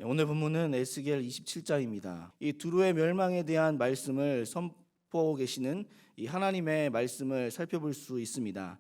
오늘 본문은 에스겔 27장입니다. 이 두로의 멸망에 대한 말씀을 선포하고 계시는 이 하나님의 말씀을 살펴볼 수 있습니다.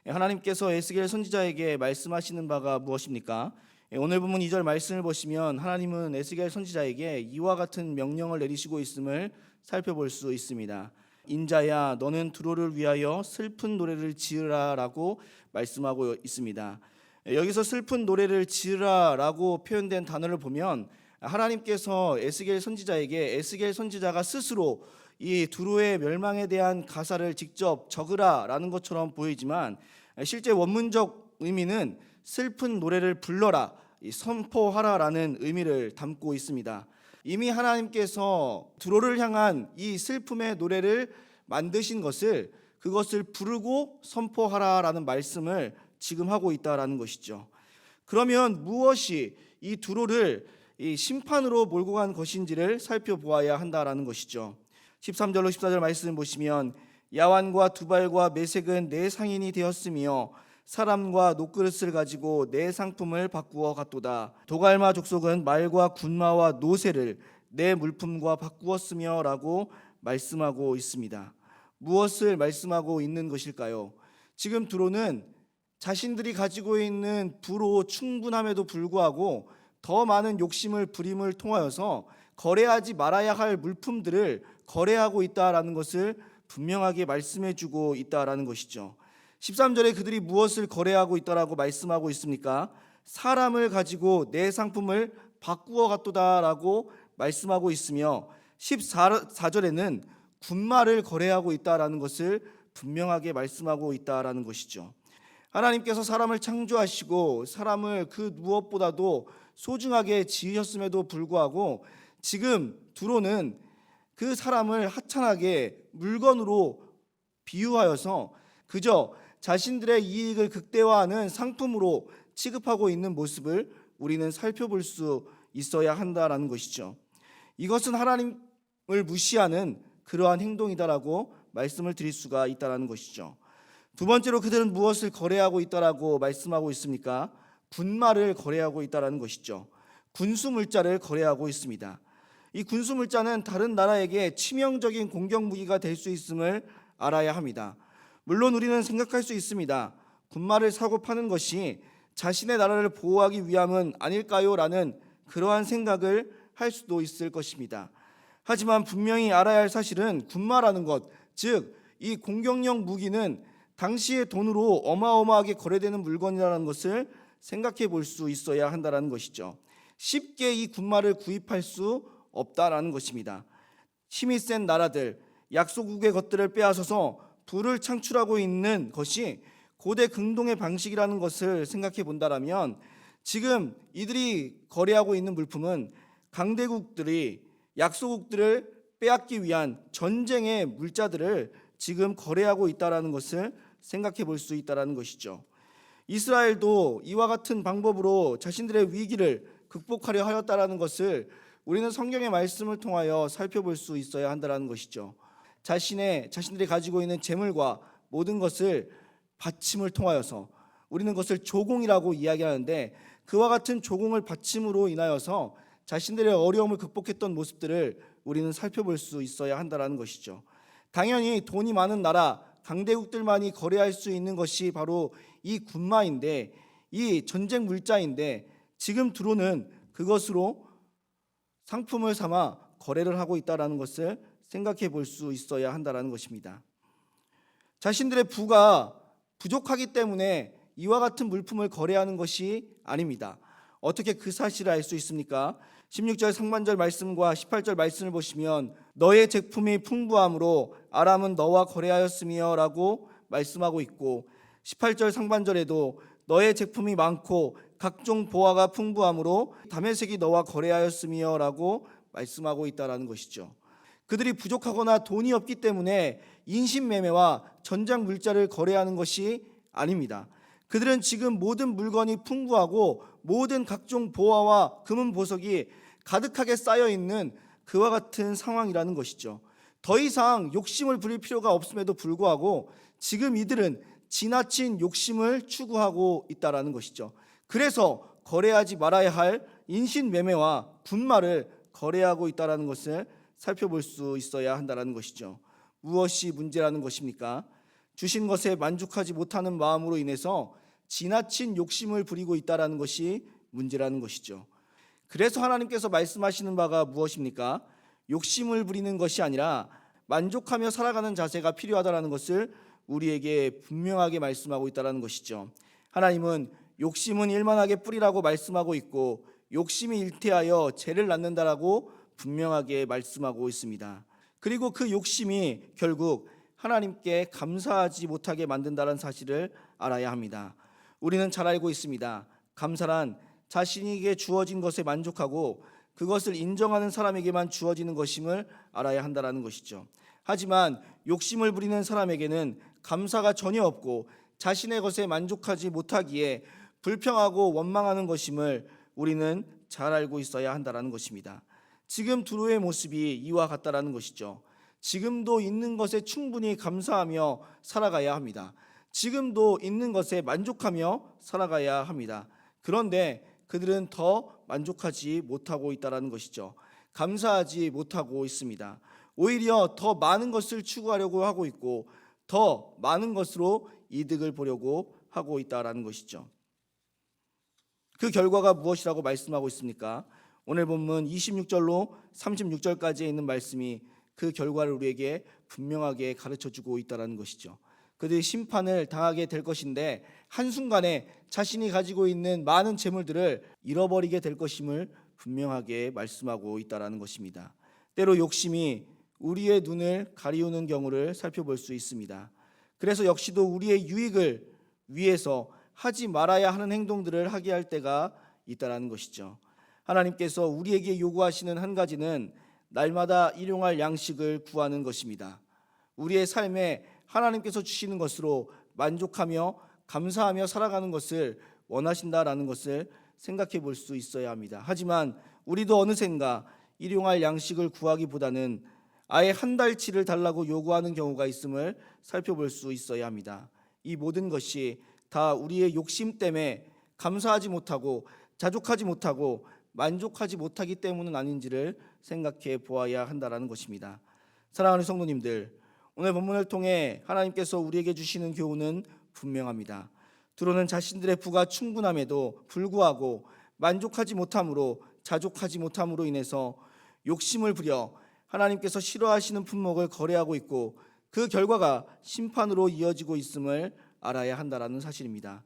하나님께서 에스겔 선지자에게 말씀하시는 바가 무엇입니까? 오늘 본문 2절 말씀을 보시면 하나님은 에스겔 선지자에게 이와 같은 명령을 내리시고 있음을 살펴볼 수 있습니다. 인자야, 너는 두로를 위하여 슬픈 노래를 지으라라고 말씀하고 있습니다. 여기서 슬픈 노래를 지으라라고 표현된 단어를 보면 하나님께서 에스겔 선지자에게 에스겔 선지자가 스스로 이 두로의 멸망에 대한 가사를 직접 적으라라는 것처럼 보이지만 실제 원문적 의미는 슬픈 노래를 불러라, 선포하라라는 의미를 담고 있습니다. 이미 하나님께서 두로를 향한 이 슬픔의 노래를 만드신 그것을 부르고 선포하라라는 말씀을 지금 하고 있다라는 것이죠. 그러면 무엇이 이 두로를 이 심판으로 몰고 간 것인지를 살펴보아야 한다라는 것이죠. 13절로 14절 말씀을 보시면 야완과 두발과 메색은 내 상인이 되었으며 사람과 녹그릇을 가지고 내 상품을 바꾸어 갔도다. 도갈마 족속은 말과 군마와 노새를 내 물품과 바꾸었으며 라고 말씀하고 있습니다. 무엇을 말씀하고 있는 것일까요? 지금 두로는 자신들이 가지고 있는 부로 충분함에도 불구하고 더 많은 욕심을 부림을 통하여서 거래하지 말아야 할 물품들을 거래하고 있다라는 것을 분명하게 말씀해주고 있다라는 것이죠. 13절에 그들이 무엇을 거래하고 있다라고 말씀하고 있습니까? 사람을 가지고 내 상품을 바꾸어 갔도다라고 말씀하고 있으며 14절에는 군마를 거래하고 있다라는 것을 분명하게 말씀하고 있다라는 것이죠. 하나님께서 사람을 창조하시고 사람을 그 무엇보다도 소중하게 지으셨음에도 불구하고 지금 두로는 그 사람을 하찮게 물건으로 비유하여서 그저 자신들의 이익을 극대화하는 상품으로 취급하고 있는 모습을 우리는 살펴볼 수 있어야 한다라는 것이죠. 이것은 하나님을 무시하는 그러한 행동이다라고 말씀을 드릴 수가 있다라는 것이죠. 두 번째로 그들은 무엇을 거래하고 있다라고 말씀하고 있습니까? 군마를 거래하고 있다라는 것이죠. 군수물자를 거래하고 있습니다. 이 군수물자는 다른 나라에게 치명적인 공격 무기가 될 수 있음을 알아야 합니다. 물론 우리는 생각할 수 있습니다. 군마를 사고 파는 것이 자신의 나라를 보호하기 위함은 아닐까요? 라는 그러한 생각을 할 수도 있을 것입니다. 하지만 분명히 알아야 할 사실은 군마라는 것, 즉 이 공격용 무기는 당시의 돈으로 어마어마하게 거래되는 물건이라는 것을 생각해 볼 수 있어야 한다는 것이죠. 쉽게 이 군마를 구입할 수 없다라는 것입니다. 힘이 센 나라들, 약소국의 것들을 빼앗아서 부를 창출하고 있는 것이 고대 근동의 방식이라는 것을 생각해 본다라면 지금 이들이 거래하고 있는 물품은 강대국들이 약소국들을 빼앗기 위한 전쟁의 물자들을 지금 거래하고 있다라는 것을 생각해 볼 수 있다라는 것이죠. 이스라엘도 이와 같은 방법으로 자신들의 위기를 극복하려 하였다라는 것을 우리는 성경의 말씀을 통하여 살펴볼 수 있어야 한다라는 것이죠. 자신들이 가지고 있는 재물과 모든 것을 바침을 통하여서 우리는 그것을 조공이라고 이야기하는데 그와 같은 조공을 바침으로 인하여서 자신들의 어려움을 극복했던 모습들을 우리는 살펴볼 수 있어야 한다라는 것이죠. 당연히 돈이 많은 나라 강대국들만이 거래할 수 있는 것이 바로 이 군마인데 이 전쟁 물자인데 지금 두로는 그것으로 상품을 삼아 거래를 하고 있다는 것을 생각해 볼 수 있어야 한다는 것입니다. 자신들의 부가 부족하기 때문에 이와 같은 물품을 거래하는 것이 아닙니다. 어떻게 그 사실을 알 수 있습니까? 16절 상반절 말씀과 18절 말씀을 보시면 너의 제품이 풍부함으로 아람은 너와 거래하였으며 라고 말씀하고 있고 18절 상반절에도 너의 제품이 많고 각종 보화가 풍부함으로 다메섹이 너와 거래하였으며 라고 말씀하고 있다는 것이죠. 그들이 부족하거나 돈이 없기 때문에 인신매매와 전장 물자를 거래하는 것이 아닙니다. 그들은 지금 모든 물건이 풍부하고 모든 각종 보화와 금은 보석이 가득하게 쌓여 있는 그와 같은 상황이라는 것이죠. 더 이상 욕심을 부릴 필요가 없음에도 불구하고 지금 이들은 지나친 욕심을 추구하고 있다라는 것이죠. 그래서 거래하지 말아야 할 인신매매와 분말을 거래하고 있다는 것을 살펴볼 수 있어야 한다는 것이죠. 무엇이 문제라는 것입니까? 주신 것에 만족하지 못하는 마음으로 인해서 지나친 욕심을 부리고 있다는 것이 문제라는 것이죠. 그래서 하나님께서 말씀하시는 바가 무엇입니까? 욕심을 부리는 것이 아니라 만족하며 살아가는 자세가 필요하다는 것을 우리에게 분명하게 말씀하고 있다는 것이죠. 하나님은 욕심은 일만하게 뿌리라고 말씀하고 있고 욕심이 일태하여 죄를 낳는다라고 분명하게 말씀하고 있습니다. 그리고 그 욕심이 결국 하나님께 감사하지 못하게 만든다는 사실을 알아야 합니다. 우리는 잘 알고 있습니다. 감사란 자신에게 주어진 것에 만족하고 그것을 인정하는 사람에게만 주어지는 것임을 알아야 한다는 것이죠. 하지만 욕심을 부리는 사람에게는 감사가 전혀 없고 자신의 것에 만족하지 못하기에 불평하고 원망하는 것임을 우리는 잘 알고 있어야 한다는 것입니다. 지금 두로의 모습이 이와 같다라는 것이죠. 지금도 있는 것에 충분히 감사하며 살아가야 합니다. 지금도 있는 것에 만족하며 살아가야 합니다. 그런데 그들은 더 만족하지 못하고 있다는 것이죠. 감사하지 못하고 있습니다. 오히려 더 많은 것을 추구하려고 하고 있고 더 많은 것으로 이득을 보려고 하고 있다는 것이죠. 그 결과가 무엇이라고 말씀하고 있습니까? 오늘 본문 26절로 36절까지에 있는 말씀이 그 결과를 우리에게 분명하게 가르쳐주고 있다는 것이죠. 그들이 심판을 당하게 될 것인데 한순간에 자신이 가지고 있는 많은 재물들을 잃어버리게 될 것임을 분명하게 말씀하고 있다는 것입니다. 때로 욕심이 우리의 눈을 가리우는 경우를 살펴볼 수 있습니다. 그래서 역시도 우리의 유익을 위해서 하지 말아야 하는 행동들을 하게 할 때가 있다는 것이죠. 하나님께서 우리에게 요구하시는 한 가지는 날마다 일용할 양식을 구하는 것입니다. 우리의 삶에 하나님께서 주시는 것으로 만족하며 감사하며 살아가는 것을 원하신다라는 것을 생각해 볼 수 있어야 합니다. 하지만 우리도 어느샌가 일용할 양식을 구하기보다는 아예 한 달치를 달라고 요구하는 경우가 있음을 살펴볼 수 있어야 합니다. 이 모든 것이 다 우리의 욕심 때문에 감사하지 못하고 자족하지 못하고 만족하지 못하기 때문은 아닌지를 생각해 보아야 한다는 것입니다. 사랑하는 성도님들, 오늘 본문을 통해 하나님께서 우리에게 주시는 교훈은 분명합니다. 두로는 자신들의 부가 충분함에도 불구하고 만족하지 못함으로 자족하지 못함으로 인해서 욕심을 부려 하나님께서 싫어하시는 품목을 거래하고 있고 그 결과가 심판으로 이어지고 있음을 알아야 한다는 사실입니다.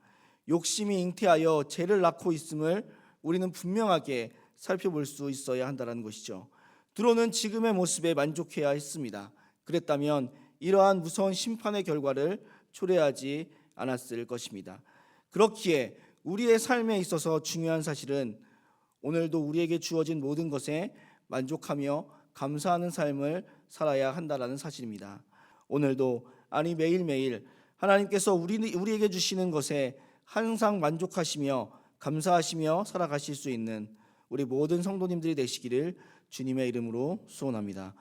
욕심이 잉태하여 죄를 낳고 있음을 우리는 분명하게 살펴볼 수 있어야 한다는 것이죠. 두로는 지금의 모습에 만족해야 했습니다. 그랬다면 이러한 무서운 심판의 결과를 초래하지 않았을 것입니다. 그렇기에 우리의 삶에 있어서 중요한 사실은 오늘도 우리에게 주어진 모든 것에 만족하며 감사하는 삶을 살아야 한다는 사실입니다. 오늘도 아니 매일매일 하나님께서 우리에게 주시는 것에 항상 만족하시며 감사하시며 살아가실 수 있는 우리 모든 성도님들이 되시기를 주님의 이름으로 소원합니다.